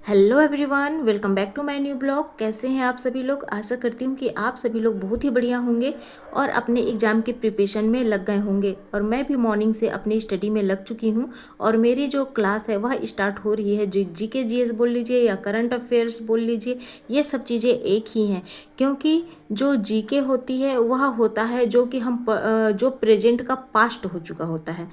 Hello everyone, welcome back to my new blog. कैसे हैं आप सभी लोग। आशा करती हूँ कि आप सभी लोग बहुत ही बढ़िया होंगे और अपने एग्ज़ाम की प्रिपरेशन में लग गए होंगे। और मैं भी मॉर्निंग से अपनी स्टडी में लग चुकी हूँ और मेरी जो क्लास है वह स्टार्ट हो रही है। जो जीके जीएस बोल लीजिए या करंट अफेयर्स बोल लीजिए, ये सब चीज़ें एक ही हैं। क्योंकि जो जीके होती है वह होता है जो कि जो प्रेजेंट का पास्ट हो चुका होता है,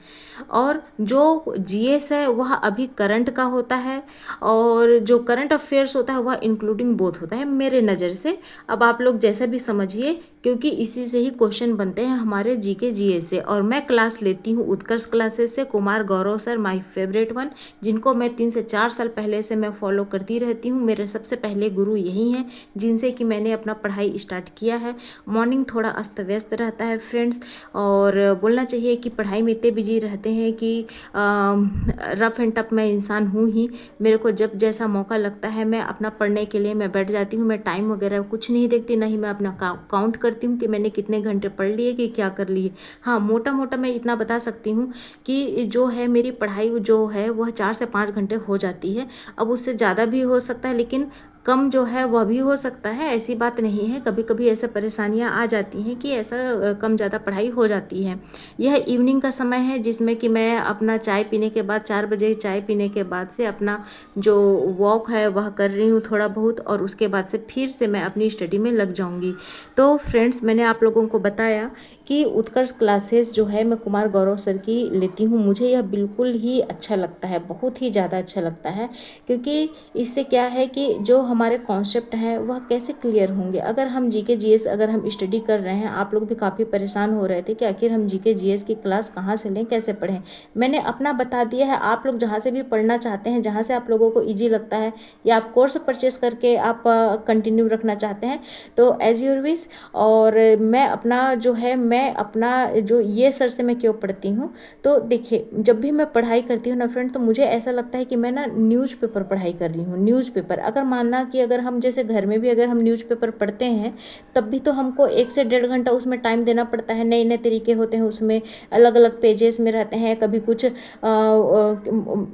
और जो जीएस है वह अभी करंट का होता है, और जो करंट अफेयर्स होता है वह इंक्लूडिंग बोथ होता है मेरे नज़र से। अब आप लोग जैसा भी समझिए, क्योंकि इसी से ही क्वेश्चन बनते हैं हमारे जीके जीएस से। और मैं क्लास लेती हूँ उत्कर्ष क्लासेस से। Kumar Gaurav sir my favourite one, जिनको मैं 3 से 4 साल पहले से मैं फॉलो करती रहती हूँ। मेरे सबसे पहले गुरु यही हैं जिनसे कि मैंने अपना पढ़ाई स्टार्ट किया है। मॉर्निंग थोड़ा अस्त व्यस्त रहता है फ्रेंड्स, और बोलना चाहिए कि पढ़ाई में इतने बिजी रहते हैं कि रफ एंड टफ मैं इंसान हूँ ही। मेरे को जब जैसा मौका लगता है मैं अपना पढ़ने के लिए मैं बैठ जाती हूँ। मैं टाइम वगैरह कुछ नहीं देखती, ना ही मैं अपना काउंट करती हूँ कि मैंने कितने घंटे पढ़ लिए कि क्या कर लिए। हाँ, मोटा मोटा मैं इतना बता सकती हूँ कि जो है मेरी पढ़ाई जो है वह 4 से 5 घंटे हो जाती है। अब उससे ज़्यादा भी हो सकता है, लेकिन कम जो है वह भी हो सकता है। ऐसी बात नहीं है, कभी कभी ऐसे परेशानियाँ आ जाती हैं कि ऐसा कम ज़्यादा पढ़ाई हो जाती है। यह इवनिंग का समय है जिसमें कि मैं अपना चाय पीने के बाद 4 बजे चाय पीने के बाद से अपना जो वॉक है वह कर रही हूँ थोड़ा बहुत, और उसके बाद से फिर से मैं अपनी स्टडी में लग जाऊँगी। तो फ्रेंड्स, मैंने आप लोगों को बताया कि उत्कर्ष क्लासेस जो है मैं कुमार गौरव सर की लेती हूँ। मुझे यह बिल्कुल ही अच्छा लगता है, बहुत ही ज़्यादा अच्छा लगता है। क्योंकि इससे क्या है कि जो हमारे कॉन्सेप्ट हैं वह कैसे क्लियर होंगे। अगर हम जीके जीएस अगर हम स्टडी कर रहे हैं, आप लोग भी काफ़ी परेशान हो रहे थे कि आखिर हम जीके जीएस की क्लास कहाँ से लें, कैसे पढ़ें। मैंने अपना बता दिया है। आप लोग जहाँ से भी पढ़ना चाहते हैं, जहाँ से आप लोगों को ईजी लगता है, या आप कोर्स परचेस करके आप कंटिन्यू रखना चाहते हैं, तो एज योर विश। और मैं अपना जो ये सर से मैं क्यों पढ़ती हूँ, तो देखिए जब भी मैं पढ़ाई करती हूँ ना फ्रेंड, तो मुझे ऐसा लगता है कि मैं ना न्यूज़पेपर पढ़ाई कर रही हूँ। न्यूज़पेपर अगर मानना कि अगर हम जैसे घर में भी अगर हम न्यूज़पेपर पढ़ते हैं, तब भी तो हमको 1 से 1.5 घंटा उसमें टाइम देना पड़ता है। नए नए तरीके होते हैं उसमें, अलग अलग पेजेस में रहते हैं। कभी कुछ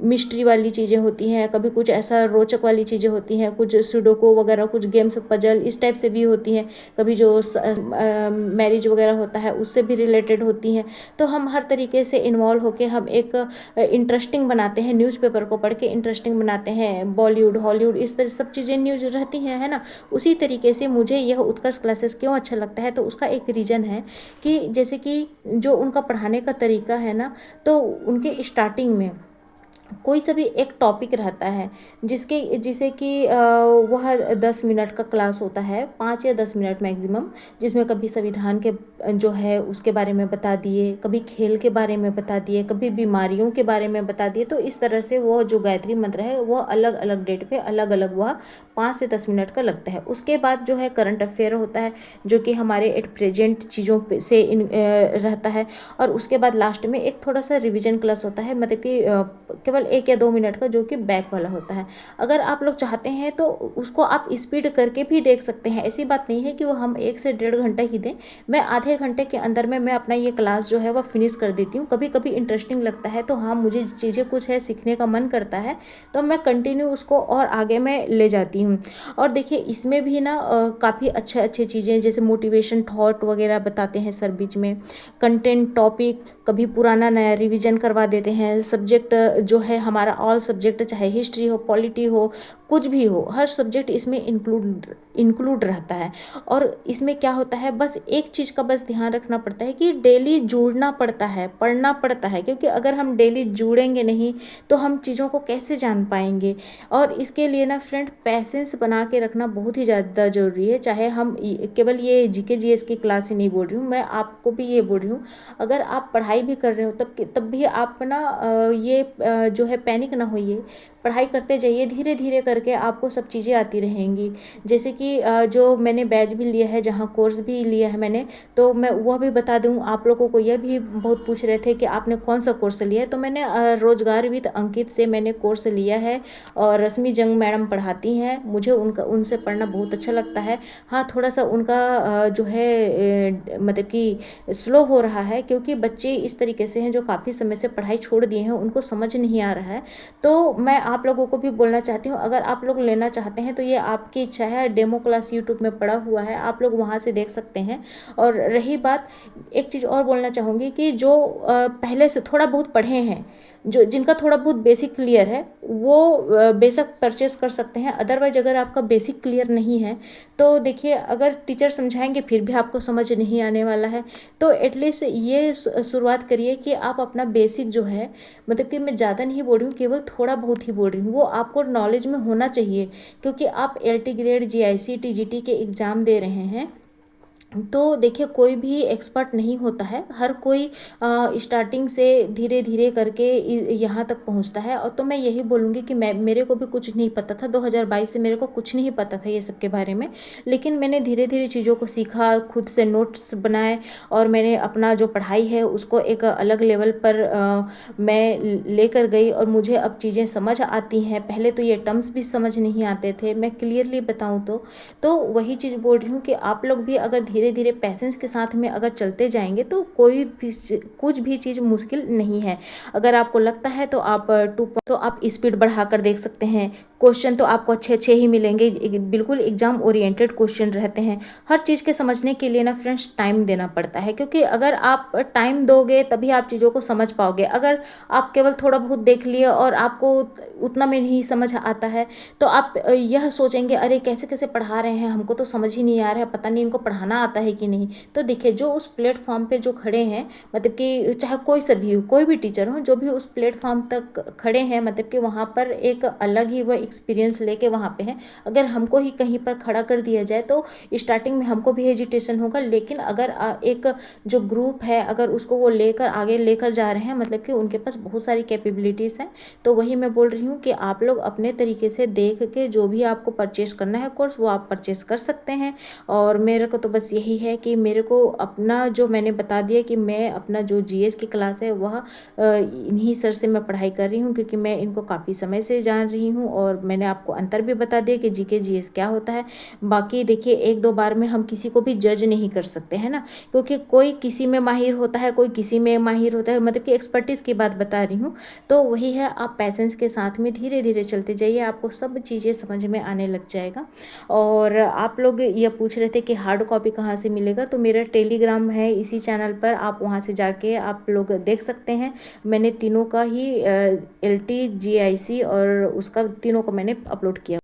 मिस्ट्री वाली चीज़ें होती हैं, कभी कुछ ऐसा रोचक वाली चीज़ें होती हैं, कुछ सुडोको वगैरह, कुछ गेम्स पजल इस टाइप से भी होती हैं। कभी जो मैरिज वगैरह होता है उससे भी रिलेटेड होती हैं। तो हम हर तरीके से इन्वॉल्व होकर हम एक इंटरेस्टिंग बनाते हैं, न्यूज़पेपर को पढ़ के इंटरेस्टिंग बनाते हैं। बॉलीवुड हॉलीवुड इस तरह सब चीज़ें न्यूज़ रहती हैं, है ना। उसी तरीके से मुझे यह उत्कर्ष क्लासेस क्यों अच्छा लगता है, तो उसका एक रीज़न है कि जैसे कि जो उनका पढ़ाने का तरीका है ना, तो उनके स्टार्टिंग में कोई सा भी एक टॉपिक रहता है जिसे कि वह 10 मिनट का क्लास होता है, 5 या 10 मिनट मैक्सिमम, जिसमें कभी संविधान के जो है उसके बारे में बता दिए, कभी खेल के बारे में बता दिए, कभी बीमारियों के बारे में बता दिए। तो इस तरह से वो जो गायत्री मंत्र है वो अलग अलग डेट पे अलग अलग वह 5 से 10 मिनट का लगता है। उसके बाद जो है करंट अफेयर होता है, जो कि हमारे एट प्रेजेंट चीज़ों से रहता है। और उसके बाद लास्ट में एक थोड़ा सा रिविजन क्लास होता है, मतलब कि केवल 1 या 2 मिनट का, जो कि बैक वाला होता है। अगर आप लोग चाहते हैं तो उसको आप स्पीड करके भी देख सकते हैं। ऐसी बात नहीं है कि वो हम 1 से 1.5 घंटा ही दें। मैं आधे घंटे के अंदर में मैं अपना ये क्लास जो है वह फिनिश कर देती हूँ। कभी कभी इंटरेस्टिंग लगता है तो हाँ, मुझे चीज़ें कुछ है सीखने का मन करता है, तो मैं कंटिन्यू उसको और आगे मैं ले जाती हूँ। और देखिए इसमें भी ना काफ़ी अच्छे चीज़ें जैसे मोटिवेशन थॉट वगैरह बताते हैं सर बीच में। कंटेंट टॉपिक कभी पुराना नया रिवीजन करवा देते हैं। सब्जेक्ट जो है हमारा ऑल सब्जेक्ट, चाहे हिस्ट्री हो, पॉलिटी हो, कुछ भी हो, हर सब्जेक्ट इसमें इंक्लूड रहता है। और इसमें क्या होता है, बस एक चीज़ का बस ध्यान रखना पड़ता है कि डेली जुड़ना पड़ता है, पढ़ना पड़ता है। क्योंकि अगर हम डेली जुड़ेंगे नहीं तो हम चीज़ों को कैसे जान पाएंगे। और इसके लिए ना फ्रेंड पैसेंस बना के रखना बहुत ही ज़्यादा ज़रूरी है। चाहे हम केवल ये जीके जीएस की क्लास ही नहीं बोल रही हूँ, मैं आपको भी ये बोल रही हूँ, अगर आप पढ़ाई भी कर रहे हो तब भी आप ना जो है पैनिक ना होइए। पढ़ाई करते जाइए, धीरे धीरे करके आपको सब चीज़ें आती रहेंगी। जैसे कि जो मैंने बैच भी लिया है, जहाँ कोर्स भी लिया है मैंने, तो मैं वह भी बता दूँ आप लोगों को। यह भी बहुत पूछ रहे थे कि आपने कौन सा कोर्स लिया है, तो मैंने रोजगार विद अंकित से मैंने कोर्स लिया है। और रश्मि जंग मैडम पढ़ाती हैं, मुझे उनसे पढ़ना बहुत अच्छा लगता है। हाँ, थोड़ा सा उनका जो है मतलब कि स्लो हो रहा है, क्योंकि बच्चे इस तरीके से हैं जो काफ़ी समय से पढ़ाई छोड़ दिए हैं, उनको समझ नहीं आ रहा है। तो मैं आप लोगों को भी बोलना चाहती हूँ, अगर आप लोग लेना चाहते हैं तो ये आपकी इच्छा है। डेमो क्लास यूट्यूब में पड़ा हुआ है, आप लोग वहाँ से देख सकते हैं। और रही बात, एक चीज़ और बोलना चाहूँगी कि जो पहले से थोड़ा बहुत पढ़े हैं, जो जिनका थोड़ा बहुत बेसिक क्लियर है, वो बेशक परचेस कर सकते हैं। अदरवाइज अगर आपका बेसिक क्लियर नहीं है तो देखिए, अगर टीचर समझाएंगे फिर भी आपको समझ नहीं आने वाला है, तो एटलीस्ट ये शुरुआत करिए कि आप अपना बेसिक जो है, मतलब कि मैं ज़्यादा नहीं बोल रही हूँ, केवल थोड़ा बहुत ही बोल रही हूँ, वो आपको नॉलेज में होना चाहिए। क्योंकि आप एलटी ग्रेड, जीआईसी, टीजीटी के एग्ज़ाम दे रहे हैं, तो देखिए कोई भी एक्सपर्ट नहीं होता है। हर कोई स्टार्टिंग से धीरे धीरे करके यहाँ तक पहुँचता है। और तो मैं यही बोलूँगी कि मेरे को भी कुछ नहीं पता था, 2022 से मेरे को कुछ नहीं पता था ये सब के बारे में। लेकिन मैंने धीरे धीरे चीज़ों को सीखा, खुद से नोट्स बनाए, और मैंने अपना जो पढ़ाई है उसको एक अलग लेवल पर मैं लेकर गई, और मुझे अब चीज़ें समझ आती हैं। पहले तो ये टर्म्स भी समझ नहीं आते थे, मैं क्लियरली बताऊँ तो वही चीज़ बोल रही हूँ कि आप लोग भी अगर धीरे धीरे पैसेंस के साथ में अगर चलते जाएंगे तो कोई भी कुछ भी चीज़ मुश्किल नहीं है। अगर आपको लगता है तो आप तो आप स्पीड बढ़ाकर देख सकते हैं। क्वेश्चन तो आपको अच्छे अच्छे ही मिलेंगे, बिल्कुल एग्जाम ओरिएंटेड क्वेश्चन रहते हैं। हर चीज़ के समझने के लिए ना फ्रेंड्स टाइम देना पड़ता है, क्योंकि अगर आप टाइम दोगे तभी आप चीज़ों को समझ पाओगे। अगर आप केवल थोड़ा बहुत देख लिए और आपको उतना में नहीं समझ आता है, तो आप यह सोचेंगे अरे कैसे कैसे पढ़ा रहे हैं, हमको तो समझ ही नहीं आ रहा है, पता नहीं इनको पढ़ाना आता है कि नहीं। तो देखिए, जो उस प्लेटफॉर्म पे जो खड़े हैं, मतलब कि चाहे कोई सा भी हो, कोई भी टीचर हो, जो भी उस प्लेटफॉर्म तक खड़े हैं, मतलब कि वहाँ पर एक अलग ही वो एक्सपीरियंस लेके वहाँ पे हैं। अगर हमको ही कहीं पर खड़ा कर दिया जाए तो स्टार्टिंग में हमको भी हेजिटेशन होगा, लेकिन अगर एक जो ग्रुप है, अगर उसको वो लेकर आगे लेकर जा रहे हैं, मतलब कि उनके पास बहुत सारी कैपेबिलिटीज़ हैं। तो वही मैं बोल रही हूँ कि आप लोग अपने तरीके से देख के जो भी आपको परचेस करना है कोर्स, वो आप परचेस कर सकते हैं। और मेरे को तो बस यही है कि मेरे को अपना जो मैंने बता दिया कि मैं अपना जो जीएस की क्लास है वह इन्हीं सर से मैं पढ़ाई कर रही हूँ, क्योंकि मैं इनको काफ़ी समय से जान रही हूँ। और मैंने आपको अंतर भी बता दिया कि जीके जीएस क्या होता है। बाकी देखिए, एक दो बार में हम किसी को भी जज नहीं कर सकते हैं ना, क्योंकि कोई किसी में माहिर होता है, कोई किसी में माहिर होता है, मतलब कि एक्सपर्टीज़ की बात बता रही हूँ। तो वही है, आप पैसेंस के साथ में धीरे धीरे चलते जाइए, आपको सब चीज़ें समझ में आने लग जाएगा। और आप लोग ये पूछ रहे थे कि हार्ड कॉपी कहाँ से मिलेगा, तो मेरा टेलीग्राम है इसी चैनल पर, आप वहाँ से जाके आप लोग देख सकते हैं। मैंने तीनों का ही एलटी, जीआईसी और उसका तीनों को मैंने अपलोड किया।